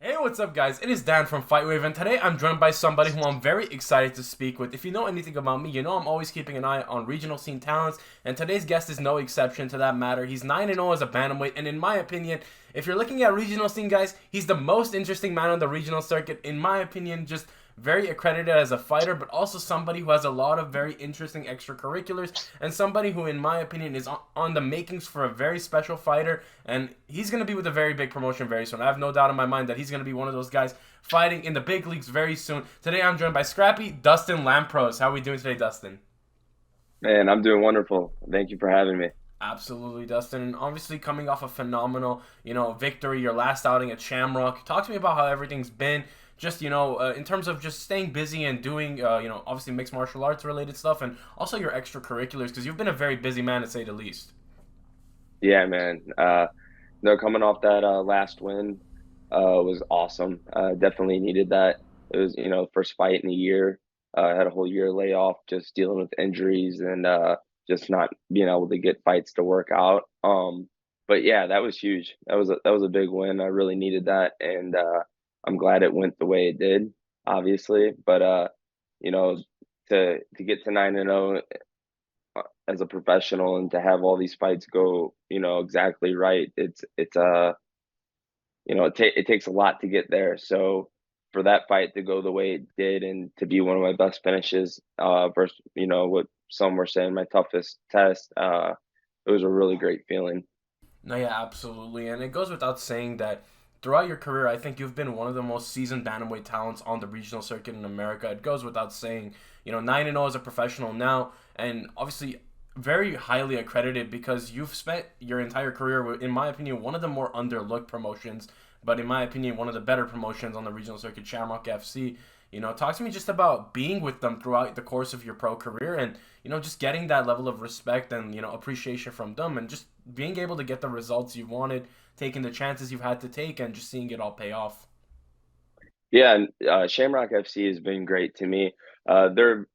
Hey, what's up, guys? It is Dan from FightWave, and today I'm joined by somebody who I'm very excited to speak with. If you know anything about me, you know I'm always keeping an eye on regional scene talents, and today's guest is no exception to that matter. He's 9-0 as a bantamweight, and in my opinion, if you're looking at regional scene guys, he's the most interesting man on the regional circuit. In my opinion, just very accredited as a fighter, but also somebody who has a lot of very interesting extracurriculars, and somebody who, in my opinion, is on the makings for a very special fighter, and he's going to be with a very big promotion very soon. I have no doubt in my mind that he's going to be one of those guys fighting in the big leagues very soon. Today I'm joined by scrappy Dustin Lampros. How are we doing today, Dustin? Man, I'm doing wonderful. Thank you for having me. Absolutely, Dustin. And obviously coming off a phenomenal, victory, your last outing at Shamrock. Talk to me about how everything's been. Just, in terms of just staying busy and doing, obviously mixed martial arts related stuff and also your extracurriculars, because you've been a very busy man, to say the least. Yeah, man. No, coming off that last win was awesome. Definitely needed that. It was, first fight in a year. Had a whole year layoff, just dealing with injuries and just not being able to get fights to work out. But yeah, that was huge. That was a big win. I really needed that, and I'm glad it went the way it did, obviously. But you know, to get to 9-0 as a professional and to have all these fights go, exactly right, it takes a lot to get there. So for that fight to go the way it did and to be one of my best finishes, versus what some were saying my toughest test, it was a really great feeling. No, yeah, absolutely. And it goes without saying that throughout your career, I think you've been one of the most seasoned bantamweight talents on the regional circuit in America. It goes without saying, 9-0 as a professional now, and obviously very highly accredited because you've spent your entire career with, in my opinion, one of the more underlooked promotions, but in my opinion, one of the better promotions on the regional circuit, Shamrock FC. Talk to me just about being with them throughout the course of your pro career and, just getting that level of respect and, appreciation from them and just being able to get the results you wanted, taking the chances you've had to take and just seeing it all pay off. Yeah, and Shamrock FC has been great to me. They're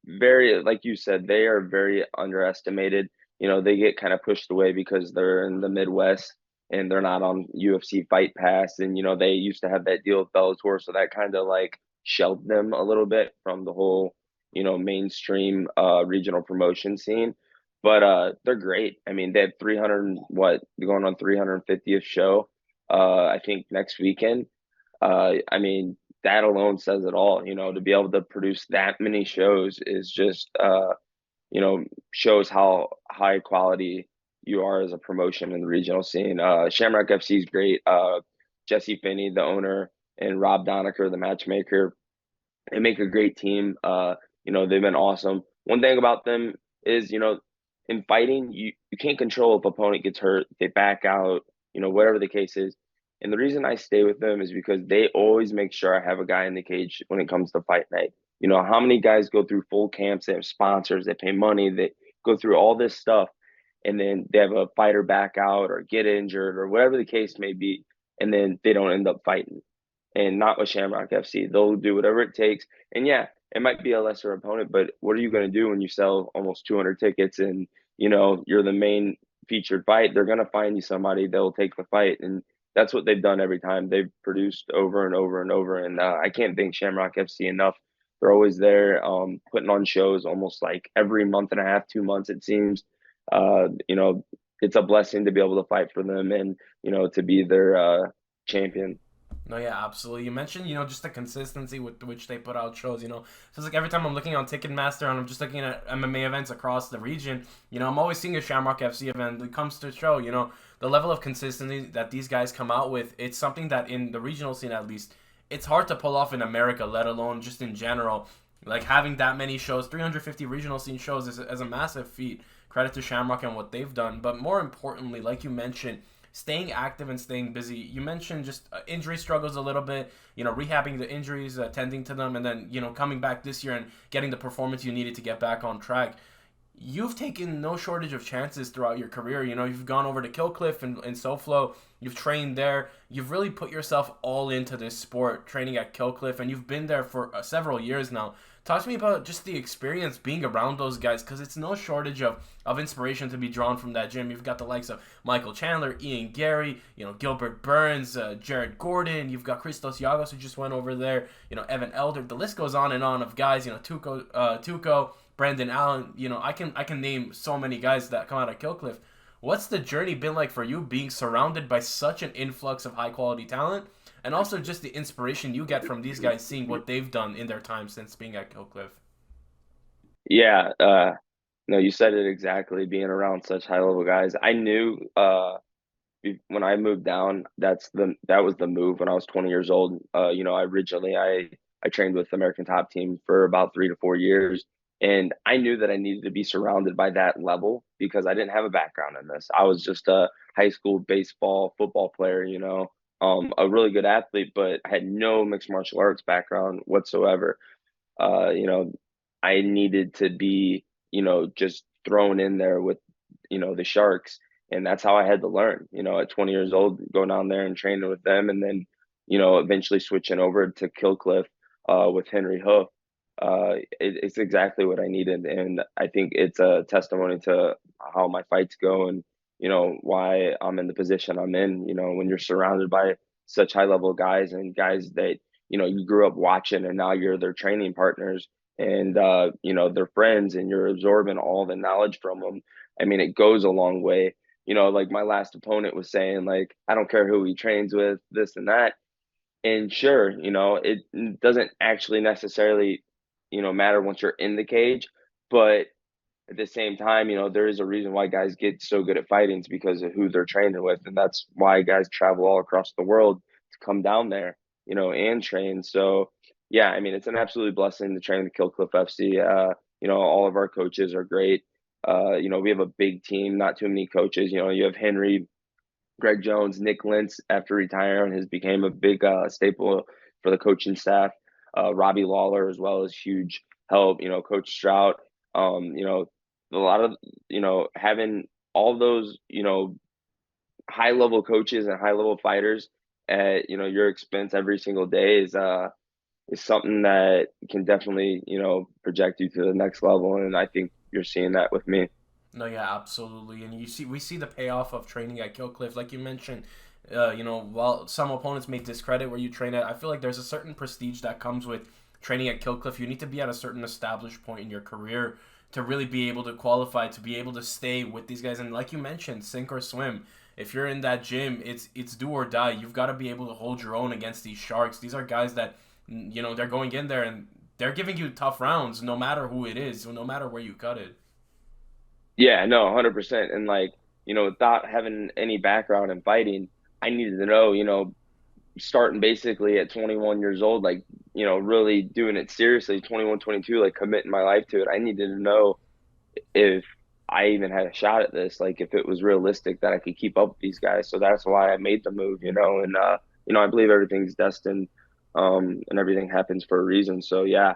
very, like you said, they are very underestimated. They get kind of pushed away because they're in the Midwest and they're not on UFC Fight Pass. And, they used to have that deal with Bellator. So that kind of like shelved them a little bit from the whole, mainstream regional promotion scene. But they're great. I mean, they have 300, what, going on 350th show, I think next weekend. I mean, that alone says it all. To be able to produce that many shows is just, shows how high quality you are as a promotion in the regional scene. Shamrock FC is great. Jesse Finney, the owner, and Rob Donaker, the matchmaker, they make a great team. They've been awesome. One thing about them is, in fighting, you can't control if opponent gets hurt, they back out, whatever the case is. And the reason I stay with them is because they always make sure I have a guy in the cage when it comes to fight night. How many guys go through full camps, they have sponsors, they pay money, they go through all this stuff, and then they have a fighter back out or get injured or whatever the case may be, and then they don't end up fighting. And not with Shamrock FC. They'll do whatever it takes. And yeah, it might be a lesser opponent, but what are you going to do when you sell almost 200 tickets and you're the main featured fight? They're going to find you somebody that'll take the fight, and that's what they've done every time. They've produced over and over and over, and I can't thank Shamrock FC enough. They're always there, putting on shows almost like every month and a half, 2 months it seems. Uh, you know, it's a blessing to be able to fight for them and to be their champion. No, yeah, absolutely. You mentioned, just the consistency with which they put out shows, So it's like every time I'm looking on Ticketmaster and I'm just looking at MMA events across the region, I'm always seeing a Shamrock FC event. It comes to show, the level of consistency that these guys come out with. It's something that in the regional scene, at least, it's hard to pull off in America, let alone just in general. Like having that many shows, 350 regional scene shows is a massive feat. Credit to Shamrock and what they've done. But more importantly, like you mentioned, staying active and staying busy. You mentioned just injury struggles a little bit, rehabbing the injuries, tending to them, and then, coming back this year and getting the performance you needed to get back on track. You've taken no shortage of chances throughout your career. You've gone over to Killcliff and SoFlo. You've trained there. You've really put yourself all into this sport, training at Killcliff, and you've been there for several years now. Talk to me about just the experience being around those guys, because it's no shortage of inspiration to be drawn from that gym. You've got the likes of Michael Chandler, Ian Gary, Gilbert Burns, Jared Gordon. You've got Christos Yagos, who just went over there. Evan Elder. The list goes on and on of guys. Tuco, Brandon Allen. I can name so many guys that come out of Killcliff. What's the journey been like for you, being surrounded by such an influx of high quality talent, and also just the inspiration you get from these guys, seeing what they've done in their time since being at Killcliff? Yeah, no, you said it exactly. Being around such high level guys, I knew when I moved down, that was the move when I was 20 years old. I trained with the American Top Team for about 3 to 4 years, and I knew that I needed to be surrounded by that level because I didn't have a background in this. I was just a high school baseball, football player, a really good athlete, but I had no mixed martial arts background whatsoever. uh, you know, I needed to be, just thrown in there with, the Sharks. And that's how I had to learn, at 20 years old, go down there and training with them. And then, eventually switching over to Killcliff with Henry Hoof. It's exactly what I needed. And I think it's a testimony to how my fights go and, why I'm in the position I'm in, when you're surrounded by such high level guys and guys that, you grew up watching and now you're their training partners and they're friends and you're absorbing all the knowledge from them. I mean, it goes a long way. Like my last opponent was saying, like, I don't care who he trains with, this and that. And sure, it doesn't actually necessarily, matter once you're in the cage, but at the same time, there is a reason why guys get so good at fighting. It's because of who they're training with. And that's why guys travel all across the world to come down there, and train. So, yeah, I mean, it's an absolute blessing to train the Killcliff FC. All of our coaches are great. We have a big team, not too many coaches. You have Henry, Greg Jones, Nick Lentz, after retiring, has became a big staple for the coaching staff. Robbie Lawler as well is huge help. Coach Strout. A lot of having all those high level coaches and high level fighters at your expense every single day is something that can definitely project you to the next level. And I think you're seeing that with me. No, yeah, absolutely. And we see the payoff of training at Killcliff, like you mentioned. While some opponents may discredit where you train at, I feel like there's a certain prestige that comes with training at Killcliff. You need to be at a certain established point in your career to really be able to qualify, to be able to stay with these guys. And like you mentioned, sink or swim. If you're in that gym, it's do or die. You've got to be able to hold your own against these sharks. These are guys that, they're going in there and they're giving you tough rounds, no matter who it is, no matter where you cut it. Yeah, no, 100%. And like, without having any background in fighting, I needed to know, starting basically at 21 years old, like, really doing it seriously, 21, 22, like committing my life to it. I needed to know if I even had a shot at this, like if it was realistic that I could keep up with these guys. So that's why I made the move, and I believe everything's destined, and everything happens for a reason. So yeah,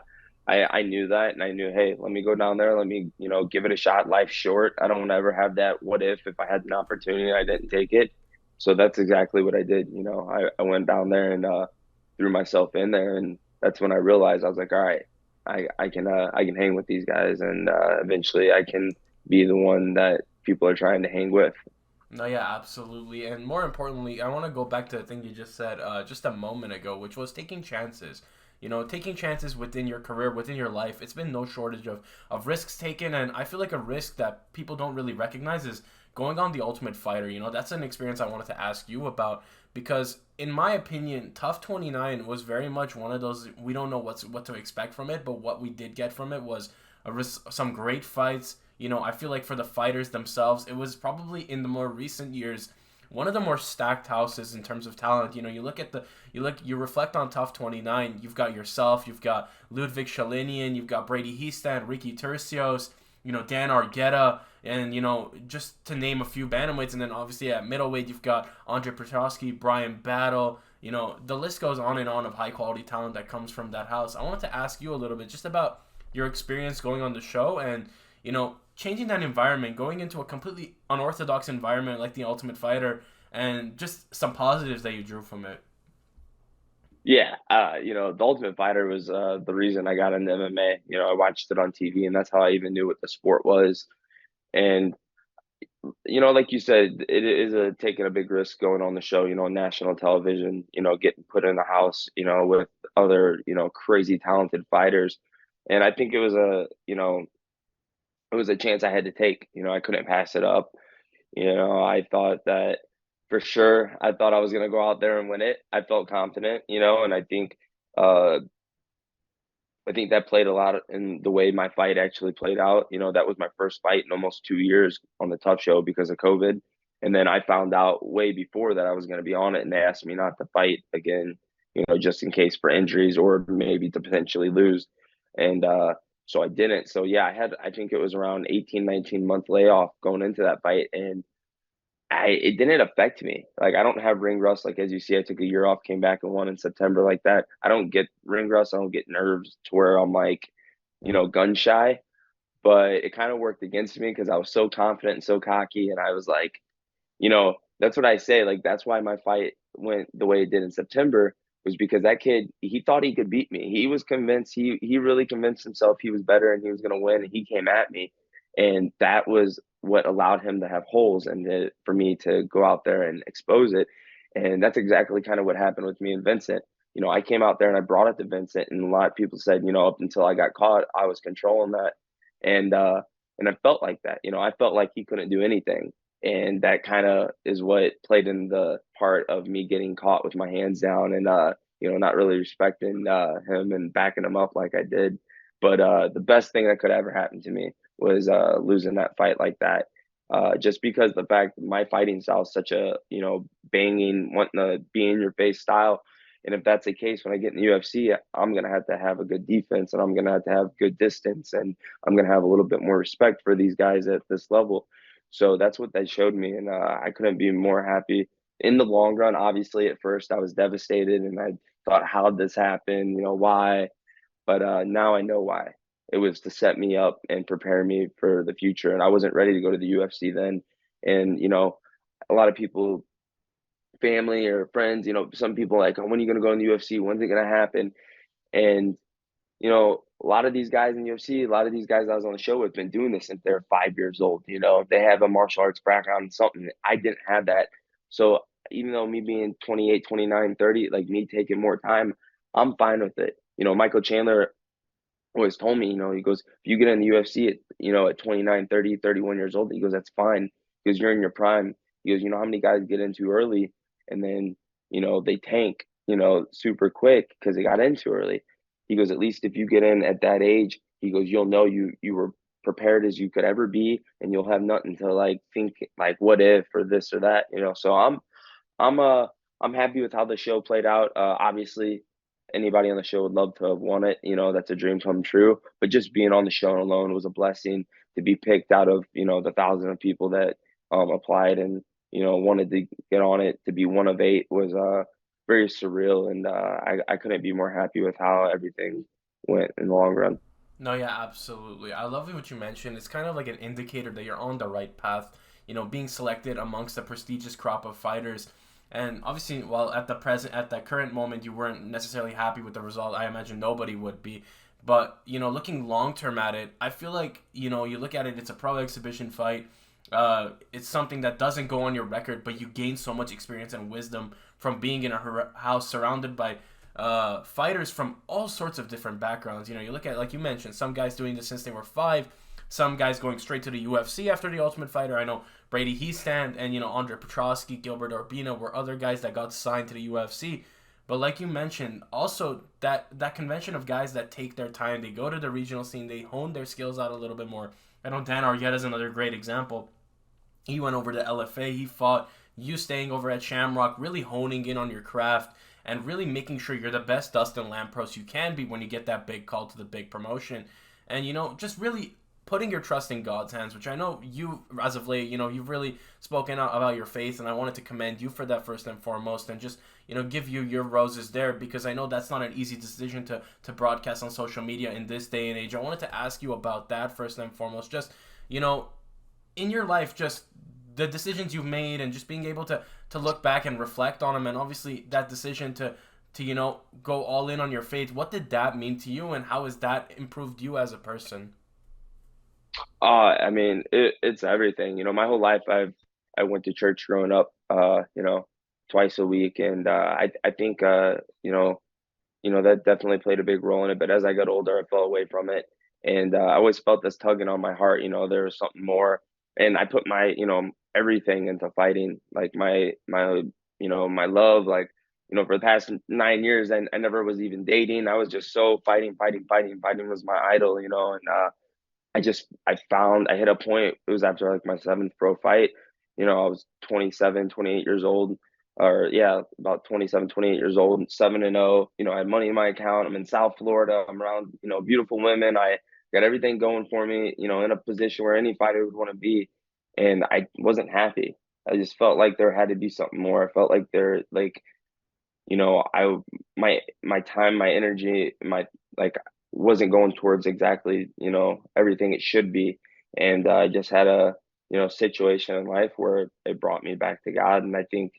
I knew that, and I knew, hey, let me go down there, let me, give it a shot. Life's short. I don't want to ever have that what if I had an opportunity I didn't take it. So that's exactly what I did. I went down there and threw myself in there, and that's when I realized I was like, all right, I can hang with these guys, and eventually I can be the one that people are trying to hang with. No, yeah, absolutely. And more importantly, I want to go back to the thing you just said just a moment ago, which was taking chances. Taking chances within your career, within your life. It's been no shortage of risks taken, and I feel like a risk that people don't really recognize is going on The Ultimate Fighter. That's an experience I wanted to ask you about because, in my opinion, Tough 29 was very much one of those, we don't know what to expect from it, but what we did get from it was some great fights. I feel like for the fighters themselves, it was probably in the more recent years one of the more stacked houses in terms of talent. You reflect on Tough 29. You've got yourself, you've got Ludwig Shalinian, you've got Brady Heastand, Ricky Tercios, Dan Argueta, and just to name a few bantamweights. And then obviously at middleweight, you've got Andre Petrosky, Brian Battle. The list goes on and on of high quality talent that comes from that house. I wanted to ask you a little bit just about your experience going on the show and changing that environment, going into a completely unorthodox environment like the Ultimate Fighter, and just some positives that you drew from it. Yeah, The Ultimate Fighter was the reason I got into MMA. I watched it on TV, and that's how I even knew what the sport was. And like you said, it is a taking a big risk going on the show. On national television. Getting put in the house. With other crazy talented fighters, and I think it was a chance I had to take. I couldn't pass it up. I thought that for sure. I thought I was gonna go out there and win it. I felt confident. And uh, I think that played a lot in the way my fight actually played out. That was my first fight in almost 2 years on the Tough Show because of COVID. And then I found out way before that I was going to be on it, and they asked me not to fight again, just in case for injuries or maybe to potentially lose. And so I didn't. So yeah, I think it was around 18, 19-month layoff going into that fight. And it didn't affect me. Like I don't have ring rust. Like as you see, I took a year off, came back and won in September like that. I don't get ring rust. I don't get nerves to where I'm like, gun shy. But it kind of worked against me because I was so confident and so cocky, and I was like, that's what I say. Like that's why my fight went the way it did in September was because that kid he thought he could beat me. He was convinced. He really convinced himself he was better and he was going to win. And he came at me, and that was what allowed him to have holes and for me to go out there and expose it. And that's exactly kind of what happened with me and Vincent. I came out there and I brought it to Vincent, and a lot of people said, up until I got caught, I was controlling that, and I felt like that. I felt like he couldn't do anything, and that kind of is what played in the part of me getting caught with my hands down and not really respecting him and backing him up like I did. But the best thing that could ever happen to me was losing that fight like that. Just because the fact my fighting style is such a banging, wanting to be in your face style. And if that's the case, when I get in the UFC, I'm gonna have to have a good defense, and I'm gonna have to have good distance, and I'm gonna have a little bit more respect for these guys at this level. So that's what that showed me, and I couldn't be more happy. In the long run, obviously, at first I was devastated, and I thought, "How did this happen? Why?" But now I know why. It was to set me up and prepare me for the future, and I wasn't ready to go to the UFC then. And a lot of people, family or friends, some people like, "Oh, when are you going to go in the UFC? When's it going to happen?" And a lot of these guys in UFC, a lot of these guys I was on the show with, been doing this since they're 5 years old. They have a martial arts background and something. I didn't have that. So even though me being 28, 29, 30, like me taking more time, I'm fine with it. Michael Chandler always told me, he goes, if you get in the UFC at 29, 30, 31 years old, he goes, that's fine because you're in your prime. He goes, how many guys get in too early and then, they tank, super quick because they got in too early. He goes, at least if you get in at that age, he goes, you'll know you were prepared as you could ever be, and you'll have nothing to like think like what if or this or that, So I'm uh I'm happy with how the show played out. Obviously, anybody on the show would love to have won it. That's a dream come true. But just being on the show alone was a blessing to be picked out of the thousand of people that applied and wanted to get on it. To be one of eight was very surreal, and I couldn't be more happy with how everything went in the long run. No, yeah, absolutely. I love what you mentioned. It's kind of like an indicator that you're on the right path. Being selected amongst a prestigious crop of fighters. And obviously, while at the current moment, you weren't necessarily happy with the result. I imagine nobody would be. But looking long term at it, I feel like you look at it. It's a pro exhibition fight. It's something that doesn't go on your record, but you gain so much experience and wisdom from being in a house surrounded by fighters from all sorts of different backgrounds. You look at, like you mentioned, some guys doing this since they were 5, some guys going straight to the UFC after the Ultimate Fighter. I know Brady Heastand and Andre Petrosky, Gilbert Urbina were other guys that got signed to the UFC. But like you mentioned, also that convention of guys that take their time, they go to the regional scene, they hone their skills out a little bit more. I know Dan Argueta is another great example. He went over to LFA, he fought. You staying over at Shamrock, really honing in on your craft and really making sure you're the best Dustin Lampros you can be when you get that big call to the big promotion. And, just really putting your trust in God's hands, which I know you, as of late, you've really spoken out about your faith, and I wanted to commend you for that first and foremost, and just, give you your roses there, because I know that's not an easy decision to broadcast on social media in this day and age. I wanted to ask you about that first and foremost, just, in your life, just the decisions you've made and just being able to look back and reflect on them, and obviously that decision to, you know, go all in on your faith. What did that mean to you, and how has that improved you as a person? I mean, it's everything. You know, my whole life I went to church growing up, you know, twice a week, and I think that definitely played a big role in it. But as I got older, I fell away from it, and I always felt this tugging on my heart. You know, there was something more, and I put my everything into fighting, like my love, like for the past 9 years, I never was even dating. I was just so fighting, fighting, fighting, fighting was my idol, and I hit a point. It was after like my seventh pro fight. You know, I was 27, 28 years old, or yeah, about 27, 28 years old, 7-0. You know, I had money in my account. I'm in South Florida. I'm around, beautiful women. I got everything going for me, in a position where any fighter would want to be. And I wasn't happy. I just felt like there had to be something more. I felt like I my time, my energy, my like wasn't going towards exactly, everything it should be. And I just had a, situation in life where it brought me back to God. And I think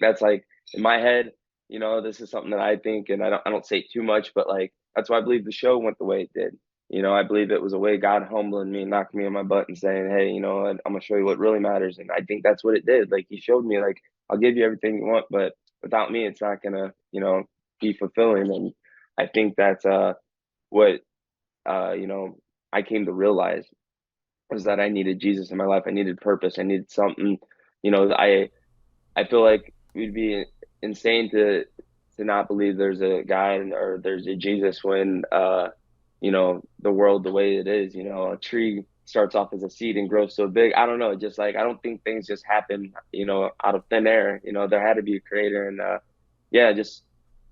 that's like in my head, this is something that I think, and I don't say too much, but like that's why I believe the show went the way it did. I believe it was a way God humbling me, knocking me on my butt and saying, hey, I'm gonna show you what really matters. And I think that's what it did. Like he showed me like I'll give you everything you want, but without me, it's not gonna, be fulfilling. And I think that's what I came to realize was that I needed Jesus in my life. I needed purpose. I needed something. I feel like we'd be insane to not believe there's a guy or there's a Jesus when the world the way it is. A tree starts off as a seed and grows so big. I don't know, just like I don't think things just happen, out of thin air. There had to be a creator, and yeah, just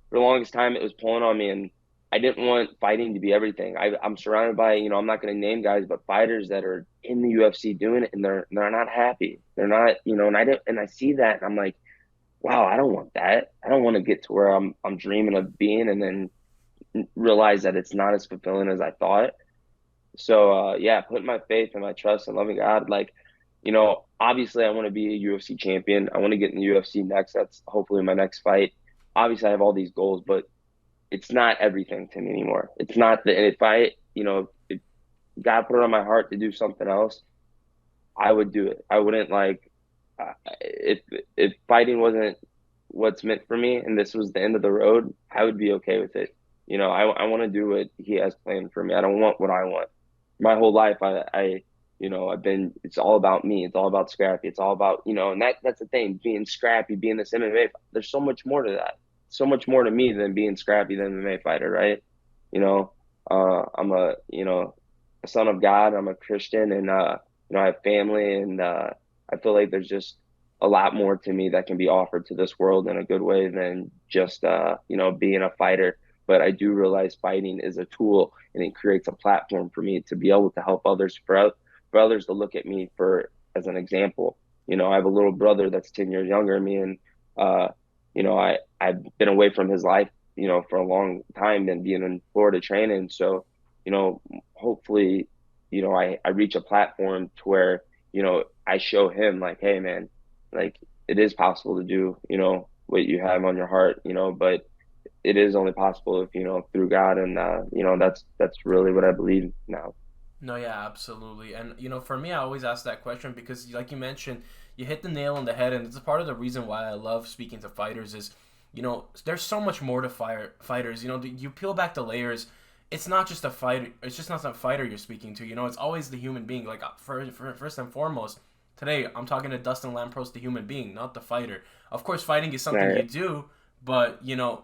for the longest time it was pulling on me, and I didn't want fighting to be everything. I'm surrounded by, I'm not going to name guys, but fighters that are in the UFC doing it, and they're not happy. They're not, and I see that, and I'm like, wow, I don't want that. I don't want to get to where I'm dreaming of being, and then realize that it's not as fulfilling as I thought. So yeah, putting my faith and my trust and loving God, like, obviously I want to be a UFC champion. I want to get in the UFC next. That's hopefully my next fight. Obviously I have all these goals, but it's not everything to me anymore. It's not the, and if if God put it on my heart to do something else, I would do it. I wouldn't like, if fighting wasn't what's meant for me and this was the end of the road, I would be okay with it. I want to do what he has planned for me. I don't want what I want. My whole life, I've been, it's all about me. It's all about scrappy. It's all about, and that's the thing, being scrappy, being this MMA. There's so much more to that. So much more to me than being scrappy than an MMA fighter, right? I'm a son of God. I'm a Christian, and I have family, and I feel like there's just a lot more to me that can be offered to this world in a good way than just being a fighter. But I do realize fighting is a tool, and it creates a platform for me to be able to help others, for others to look at me for as an example. I have a little brother that's 10 years younger than me, and I've been away from his life, for a long time and being in Florida training. So, hopefully, I reach a platform to where, I show him like, hey man, like it is possible to do, what you have on your heart, but it is only possible if, through God. And, that's really what I believe now. No, yeah, absolutely. And for me, I always ask that question because, like you mentioned, you hit the nail on the head, and it's a part of the reason why I love speaking to fighters is, there's so much more to fighters. You peel back the layers. It's not just a fighter. It's just not a fighter you're speaking to. It's always the human being. Like first and foremost, today I'm talking to Dustin Lampros, the human being, not the fighter. Of course, fighting is something you Right. do, but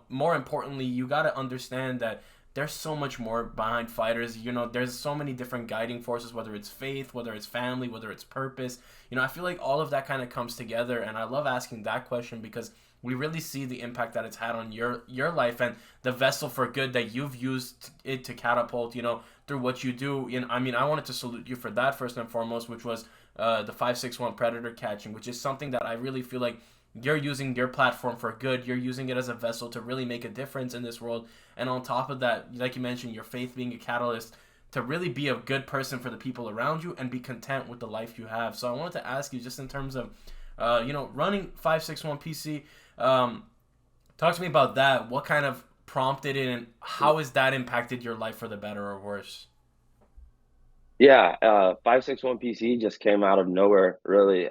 more importantly, you got to understand that there's so much more behind fighters. There's so many different guiding forces, whether it's faith, whether it's family, whether it's purpose. I feel like all of that kind of comes together, and I love asking that question because we really see the impact that it's had on your life and the vessel for good that you've used it to catapult, through what you do. I wanted to salute you for that first and foremost, which was the 561 predator catching, which is something that I really feel like you're using your platform for good. You're using it as a vessel to really make a difference in this world. And on top of that, like you mentioned, your faith being a catalyst to really be a good person for the people around you and be content with the life you have. So I wanted to ask you just in terms of, running 561 PC, Talk to me about that. What kind of prompted it, and how has that impacted your life for the better or worse? Yeah, 561 PC just came out of nowhere, really.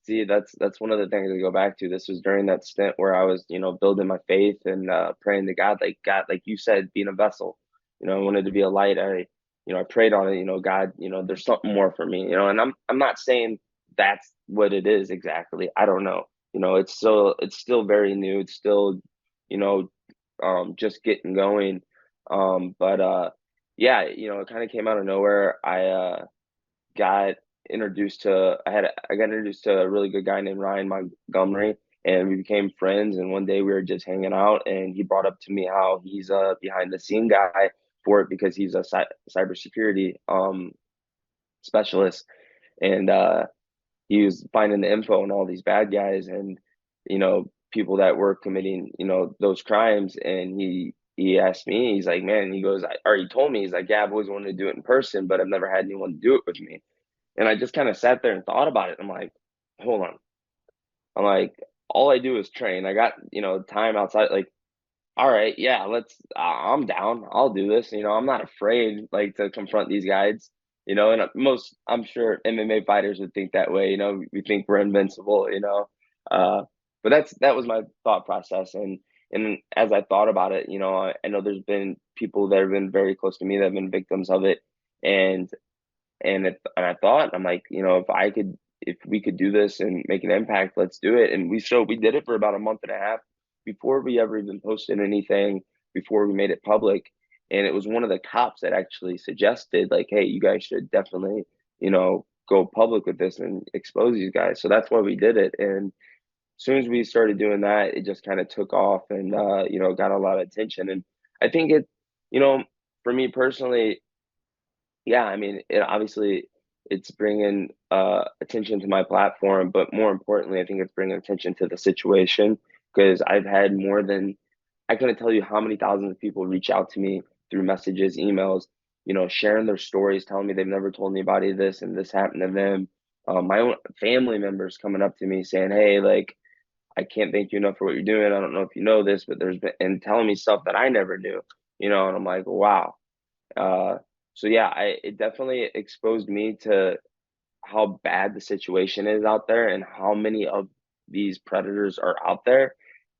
See, that's one of the things I go back to. This was during that stint where I was, building my faith and praying to God, like you said, being a vessel. I wanted to be a light. I prayed on it. God, there's something more for me. And I'm not saying that's what it is exactly. I don't know. It's still very new. It's still, you know, just getting going. But yeah, it kind of came out of nowhere. Got I got introduced to a really good guy named Ryan Montgomery, and we became friends. And one day we were just hanging out, and he brought up to me how he's a behind the scene guy for it because he's a cybersecurity specialist, and he was finding the info on all these bad guys and people that were committing those crimes. And he asked me, he's like, man, he goes, or he told me, he's like, yeah, I've always wanted to do it in person, but I've never had anyone do it with me. And I just kind of sat there and thought about it. I'm like, hold on. I'm like, all I do is train. I got time outside. Like, all right, yeah, I'm down. I'll do this. I'm not afraid like to confront these guys. And I'm sure MMA fighters would think that way. We think we're invincible. Uh, but that was my thought process. And as I thought about it, I know there's been people that have been very close to me that have been victims of it, and and I thought, I'm like, if we could do this and make an impact, let's do it. And we did it for about a month and a half before we ever even posted anything, before we made it public. And it was one of the cops that actually suggested, like, hey, you guys should definitely, go public with this and expose these guys. So that's why we did it. And as soon as we started doing that, it just kind of took off and, got a lot of attention. And I think you know, for me personally, yeah, I mean, obviously it's bringing attention to my platform, but more importantly, I think it's bringing attention to the situation because I've had more than I couldn't tell you how many thousands of people reach out to me through messages, emails, sharing their stories, telling me they've never told anybody this and this happened to them. My own family members coming up to me saying, "Hey, like, I can't thank you enough for what you're doing. I don't know if you know this, but there's been," and telling me stuff that I never knew, and I'm like, wow. Uh, so yeah, it definitely exposed me to how bad the situation is out there and how many of these predators are out there.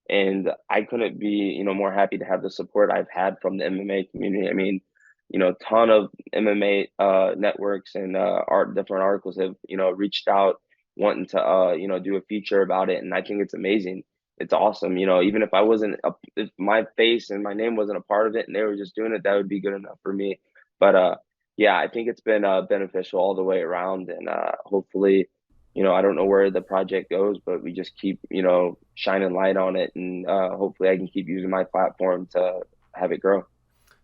And I couldn't be, more happy to have the support I've had from the MMA community. I mean, ton of MMA networks and art different articles have, reached out wanting to do a feature about it. And I think it's amazing. It's awesome. Even if if my face and my name wasn't a part of it and they were just doing it, that would be good enough for me. But yeah, I think it's been beneficial all the way around. And hopefully, I don't know where the project goes, but we just keep, shining light on it, and hopefully I can keep using my platform to have it grow.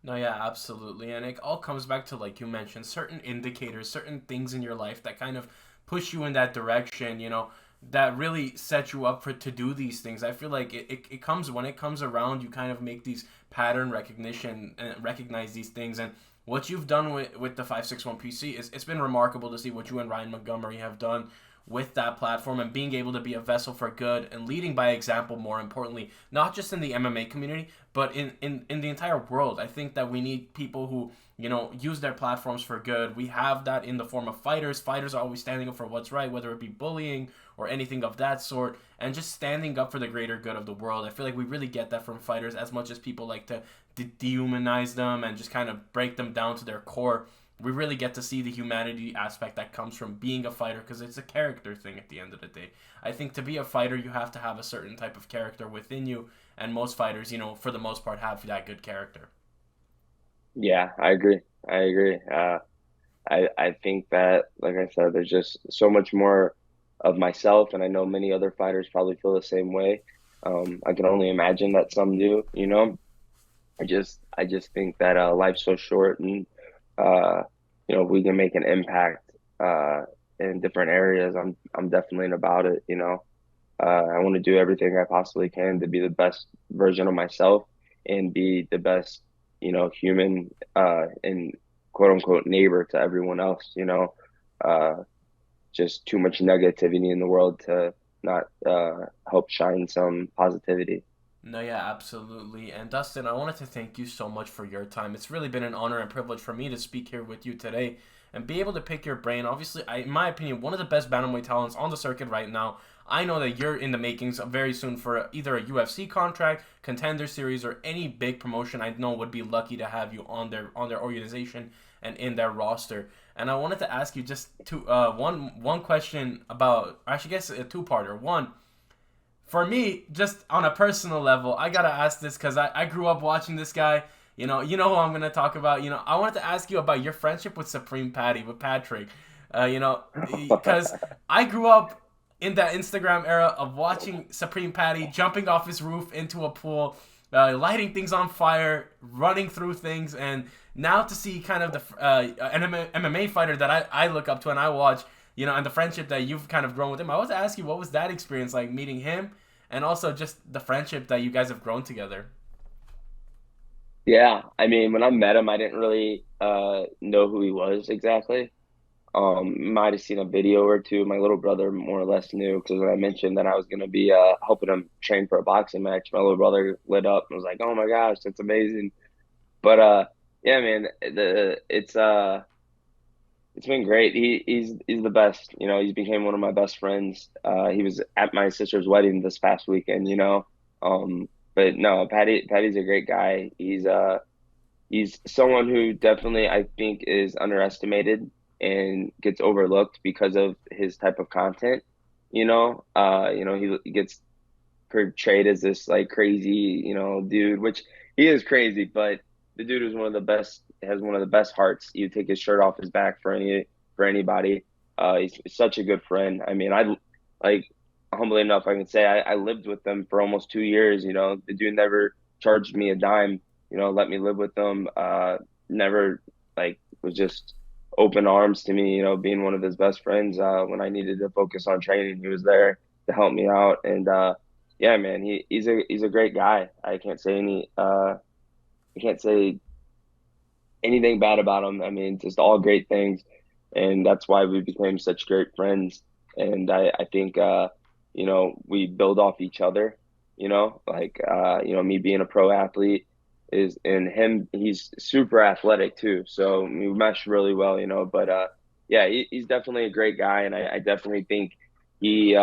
No, yeah, absolutely. And it all comes back to, like you mentioned, certain indicators, certain things in your life that kind of push you in that direction, that really set you up for to do these things. I feel like it comes when it comes around, you kind of make these pattern recognition and recognize these things. And what you've done with the 561 PC is it's been remarkable to see what you and Ryan Montgomery have done with that platform and being able to be a vessel for good and leading by example, more importantly, not just in the MMA community, but in the entire world. I think that we need people who, use their platforms for good. We have that in the form of fighters. Fighters are always standing up for what's right, whether it be bullying or anything of that sort, and just standing up for the greater good of the world. I feel like we really get that from fighters as much as people like to dehumanize them and just kind of break them down to their core. We really get to see the humanity aspect that comes from being a fighter because it's a character thing at the end of the day. I think to be a fighter, you have to have a certain type of character within you, and most fighters, for the most part, have that good character. Yeah, I agree. I agree. I think that, like I said, there's just so much more of myself, and I know many other fighters probably feel the same way. I can only imagine that some do. I just think that life's so short, and uh, we can make an impact in different areas. I'm definitely about it. I want to do everything I possibly can to be the best version of myself and be the best, human and quote unquote neighbor to everyone else. Uh, just too much negativity in the world to not help shine some positivity. No, yeah, absolutely. And Dustin, I wanted to thank you so much for your time. It's really been an honor and privilege for me to speak here with you today and be able to pick your brain. Obviously, in my opinion, one of the best bantamweight talents on the circuit right now. I know that you're in the makings very soon for either a UFC contract, contender series, or any big promotion. I know would be lucky to have you on their organization and in their roster. And I wanted to ask you just one question about, I should guess a two-parter. One, for me, just on a personal level, I gotta ask this because I grew up watching this guy. You know who I'm gonna talk about. I wanted to ask you about your friendship with Supreme Patty, with Patrick. Because I grew up in that Instagram era of watching Supreme Patty jumping off his roof into a pool, lighting things on fire, running through things, and now to see kind of the an MMA fighter that I look up to and I watch, and the friendship that you've kind of grown with him. I was to ask you, what was that experience like meeting him, and also just the friendship that you guys have grown together? Yeah, I mean, when I met him, I didn't really know who he was exactly. Might have seen a video or two. My little brother more or less knew because when I mentioned that I was going to be helping him train for a boxing match, my little brother lit up and was like, "Oh my gosh, that's amazing!" But yeah, man, it's been great. He's the best. He's became one of my best friends. He was at my sister's wedding this past weekend. But no, Patty's a great guy. He's someone who definitely I think is underestimated and gets overlooked because of his type of content. He gets portrayed as this like crazy, dude, which he is crazy, but the dude is one of the best, has one of the best hearts. You take his shirt off his back for anybody. He's such a good friend. I mean, I like humbly enough, I can say I lived with them for almost 2 years. The dude never charged me a dime. Let me live with them. Never like was just open arms to me. Being one of his best friends. When I needed to focus on training, he was there to help me out. And yeah, man, he's a great guy. I can't say anything bad about him. I mean, just all great things, and that's why we became such great friends. And I think we build off each other. Me being a pro athlete is, and him, he's super athletic too. So we mesh really well. But yeah, he's definitely a great guy, and I definitely think he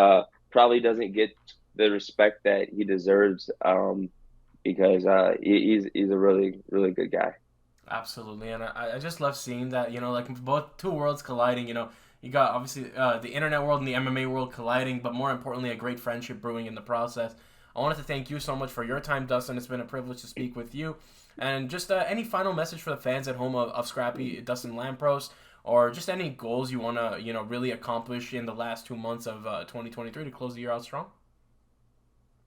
probably doesn't get the respect that he deserves. Because he's a really really good guy. Absolutely, and I just love seeing that, like both two worlds colliding. You got obviously the internet world and the MMA world colliding, but more importantly, a great friendship brewing in the process. I wanted to thank you so much for your time, Dustin. It's been a privilege to speak with you. And just any final message for the fans at home of Scrappy Dustin Lampros, or just any goals you want to, really accomplish in the last 2 months of 2023 to close the year out strong?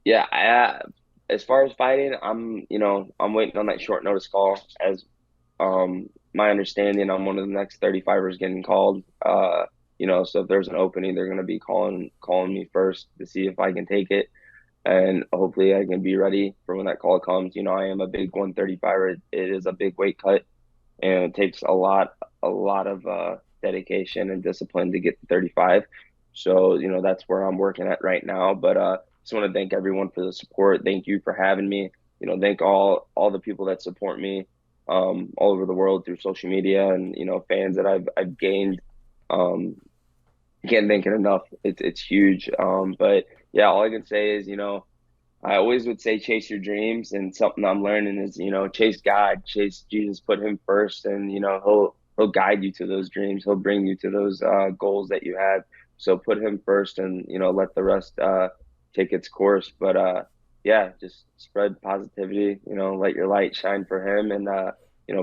Yeah, as far as fighting, I'm waiting on that short notice call. As my understanding, I'm one of the next 35ers getting called. So if there's an opening, they're gonna be calling me first to see if I can take it, and hopefully I can be ready for when that call comes. I am a big 135er. It is a big weight cut, and it takes a lot of dedication and discipline to get to 35. So that's where I'm working at right now. But just want to thank everyone for the support. Thank you for having me. Thank all the people that support me all over the world through social media, and fans that I've gained. Um, can't thank it enough. It's huge. But yeah, all I can say is I always would say chase your dreams, and something I'm learning is chase God, chase Jesus, put Him first, and He'll guide you to those dreams. He'll bring you to those goals that you have. So put Him first, and let the rest take its course. But yeah, just spread positivity. Let your light shine for Him, and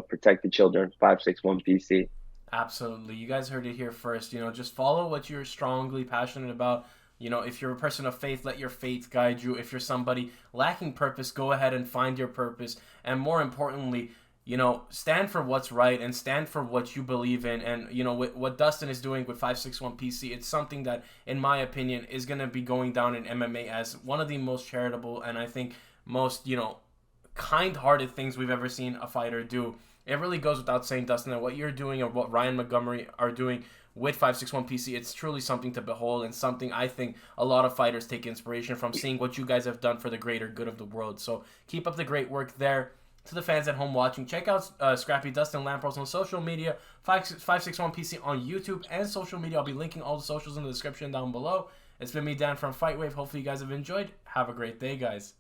protect the children. 561 PC. Absolutely. You guys heard it here first. Just follow what you're strongly passionate about. If you're a person of faith, let your faith guide you. If you're somebody lacking purpose, go ahead and find your purpose. And more importantly, stand for what's right and stand for what you believe in. And, what Dustin is doing with 561 PC, it's something that, in my opinion, is going to be going down in MMA as one of the most charitable and I think most, kind-hearted things we've ever seen a fighter do. It really goes without saying, Dustin, that what you're doing or what Ryan Montgomery are doing with 561 PC. It's truly something to behold, and something I think a lot of fighters take inspiration from, seeing what you guys have done for the greater good of the world. So keep up the great work there. To the fans at home watching, check out Scrappy Dustin Lampros on social media, 561 PC on YouTube and social media. I'll be linking all the socials in the description down below. It's been me, Dan, from FightWave. Hopefully you guys have enjoyed. Have a great day, guys.